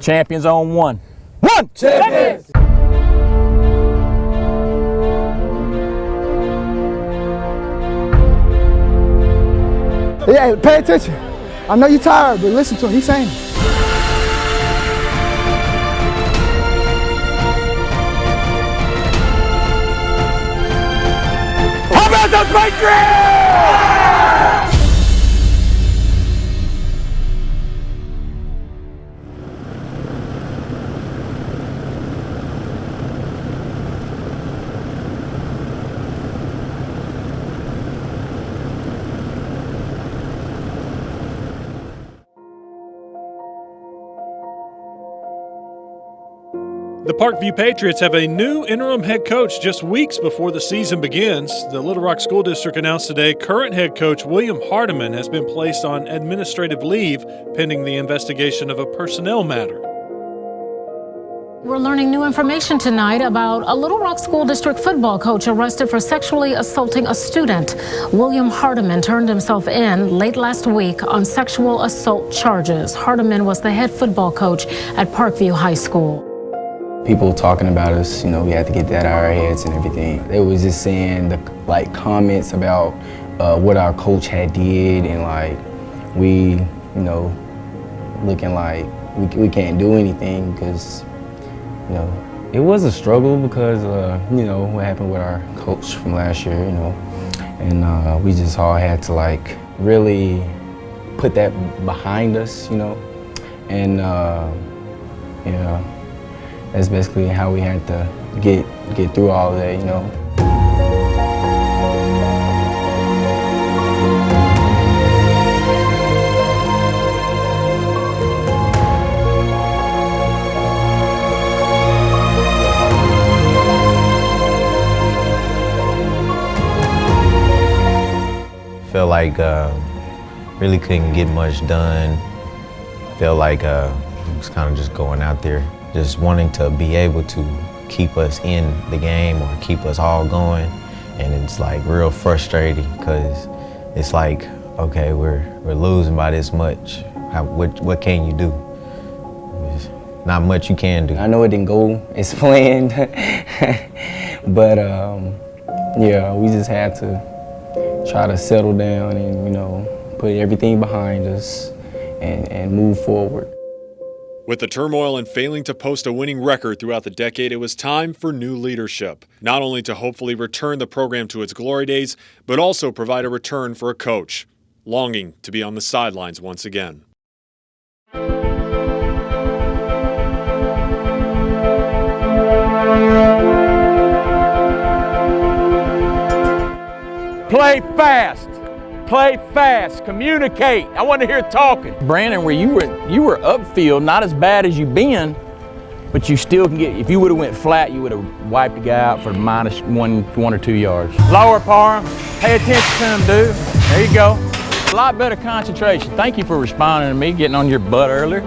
Champions on one. One! Champions! Yeah, pay attention. I know you're tired, but listen to him. He's saying it. How about those Patriots? The Parkview Patriots have a new interim head coach just weeks before the season begins. The Little Rock School District announced today current head coach William Hardiman has been placed on administrative leave pending the investigation of a personnel matter. We're learning new information tonight about a Little Rock School District football coach arrested for sexually assaulting a student. William Hardiman turned himself in late last week on sexual assault charges. Hardiman was the head football coach at Parkview High School. People talking about us, you know, we had to get that out of our heads and everything. They was just saying comments about what our coach had did, and we, you know, looking like we can't do anything because, you know, it was a struggle because, you know, what happened with our coach from last year, you know, and we just all had to really put that behind us, you know, and yeah. That's basically how we had to get through all of that, you know. Felt like really couldn't get much done. Felt like it was kind of just going out there, just wanting to be able to keep us in the game or keep us all going. And it's real frustrating because it's okay, we're losing by this much. What can you do? There's not much you can do. I know it didn't go as planned, but yeah, we just had to try to settle down and, you know, put everything behind us and move forward. With the turmoil and failing to post a winning record throughout the decade, it was time for new leadership, not only to hopefully return the program to its glory days, but also provide a return for a coach, longing to be on the sidelines once again. Play fast. Play fast, communicate. I want to hear talking. Brandon, where you were upfield, not as bad as you've been, but you still can get, if you would have went flat, you would have wiped the guy out for minus one or 2 yards. Lower par, pay attention to him, dude. There you go. A lot better concentration. Thank you for responding to me, getting on your butt earlier.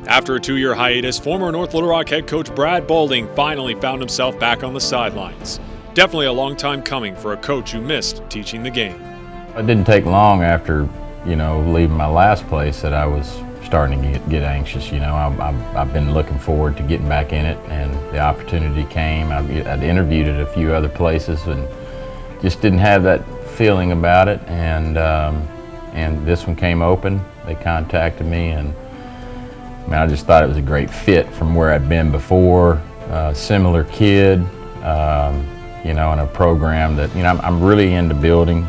After a 2-year hiatus, former North Little Rock head coach Brad Boulding finally found himself back on the sidelines. Definitely a long time coming for a coach who missed teaching the game. It didn't take long after, you know, leaving my last place that I was starting to get anxious. You know, I've been looking forward to getting back in it, and the opportunity came. I'd interviewed at a few other places and just didn't have that feeling about it. And this one came open. They contacted me, and I just thought it was a great fit from where I'd been before. Similar kid. You know, in a program that, you know, I'm really into building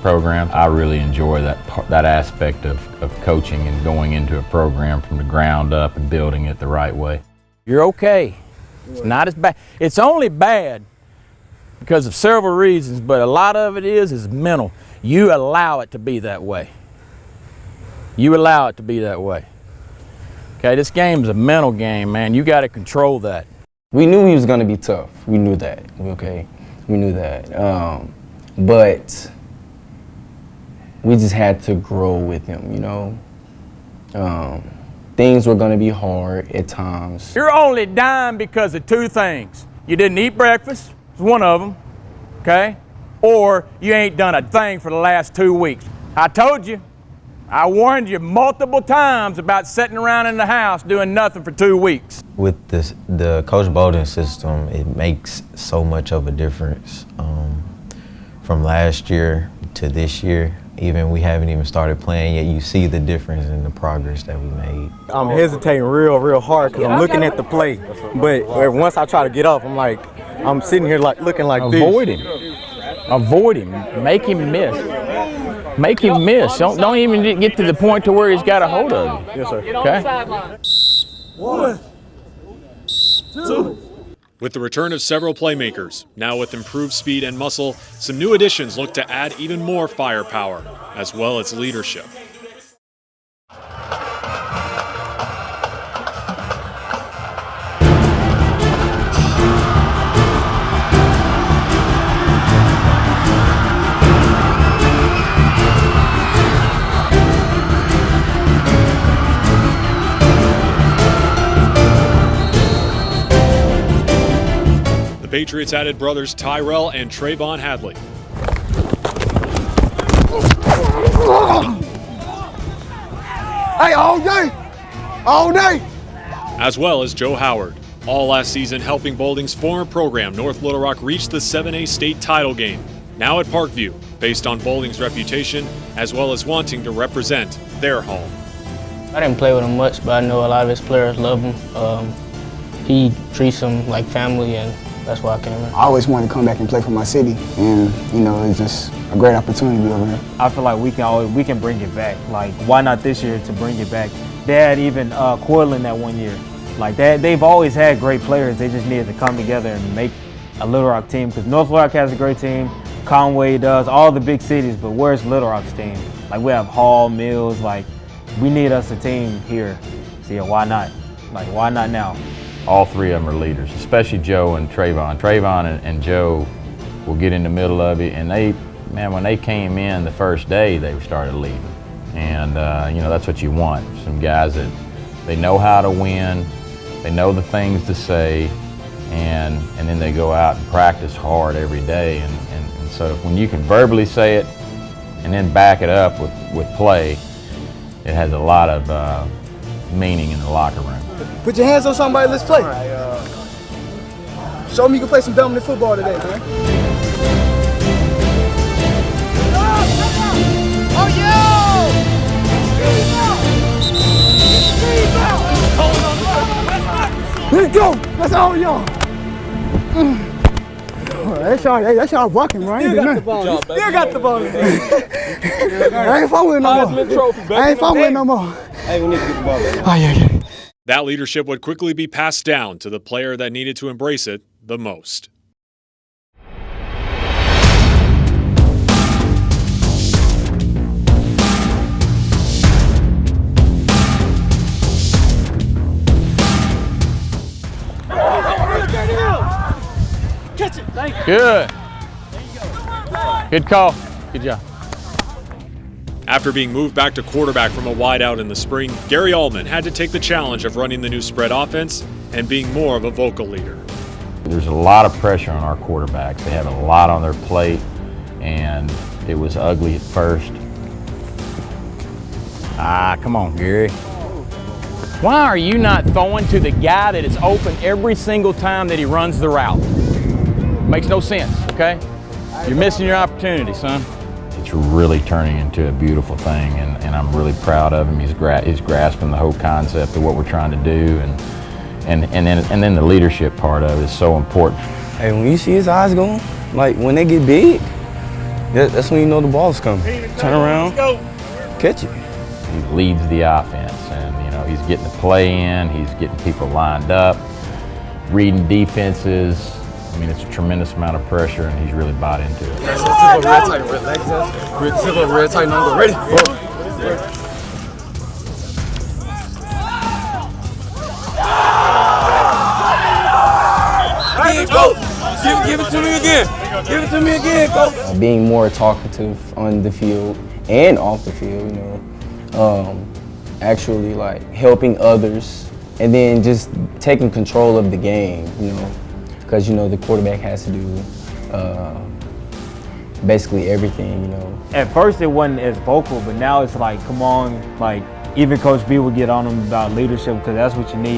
programs. I really enjoy that aspect of coaching and going into a program from the ground up and building it the right way. You're okay. It's not as bad. It's only bad because of several reasons, but a lot of it is mental. You allow it to be that way. You allow it to be that way. Okay, this game's a mental game, man. You got to control that. We knew he was going to be tough. We knew that, okay? We knew that. But we just had to grow with him, you know? Things were going to be hard at times. You're only dying because of two things. You didn't eat breakfast, it's one of them, okay? Or you ain't done a thing for the last 2 weeks. I told you, I warned you multiple times about sitting around in the house doing nothing for 2 weeks. With the Coach Bowden system, it makes so much of a difference from last year to this year. Even we haven't even started playing yet, you see the difference in the progress that we made. I'm hesitating real hard because I'm looking at the play, but once I try to get off, I'm sitting here like looking like Avoid this. him. Avoid him. Make him miss. Make him miss. Don't even get to the point to where he's got a hold of you. Yes, sir. Okay? 1, 2. With the return of several playmakers, now with improved speed and muscle, some new additions look to add even more firepower, as well as leadership. The Patriots added brothers Tyrell and Trayvon Hadley. Hey, all day. All day. As well as Joe Howard, all last season helping Boulding's former program, North Little Rock, reach the 7A state title game. Now at Parkview, based on Boulding's reputation, as well as wanting to represent their home. I didn't play with him much, but I know a lot of his players love him. He treats them like family, and that's why I came here. I always wanted to come back and play for my city, and it's just a great opportunity over here. I feel like we can bring it back. Like, why not this year to bring it back? They had even Cortland that 1 year. Like they've always had great players. They just needed to come together and make a Little Rock team, because North Little Rock has a great team. Conway does, all the big cities, but where's Little Rock's team? Like, we have Hall, Mills, like, we need us a team here. So yeah, why not? Like, why not now? All three of them are leaders, especially Joe and Trayvon. Trayvon and Joe will get in the middle of it, and when they came in the first day, they started leading. And that's what you want. Some guys that they know how to win, they know the things to say, and then they go out and practice hard every day. And so when you can verbally say it and then back it up with play, it has a lot of meaning in the locker room. Put your hands on somebody, let's play. Show me you can play some dominant football today, man. Oh, yo! Let's go! That's all y'all. That's y'all rocking, right? Still got the ball. Still got the ball. I ain't fucking no more. I ain't fucking no more. Hey, we need to get the ball back. Oh, yeah. That leadership would quickly be passed down to the player that needed to embrace it the most. Catch it. Thank you. Good. Good call. Good job. After being moved back to quarterback from a wideout in the spring, Gary Allman had to take the challenge of running the new spread offense and being more of a vocal leader. There's a lot of pressure on our quarterbacks. They have a lot on their plate, and it was ugly at first. Come on, Gary. Why are you not throwing to the guy that is open every single time that he runs the route? Makes no sense, okay? You're missing your opportunity, son. It's really turning into a beautiful thing, and I'm really proud of him. He's grasping the whole concept of what we're trying to do, and then the leadership part of it is so important. Hey, when you see his eyes going, like when they get big, that's when you know the ball's coming. Turn around, catch it. He leads the offense, and he's getting the play in, he's getting people lined up, reading defenses. I mean, it's a tremendous amount of pressure, and he's really bought into it. Real tight, real tight number. Ready? Coach. Give it to me again. Give it to me again, Coach. Being more talkative on the field and off the field, actually like helping others, and then just taking control of the game, because the quarterback has to do basically everything, you know. At first it wasn't as vocal, but now it's like, come on, like even Coach B would get on him about leadership because that's what you need.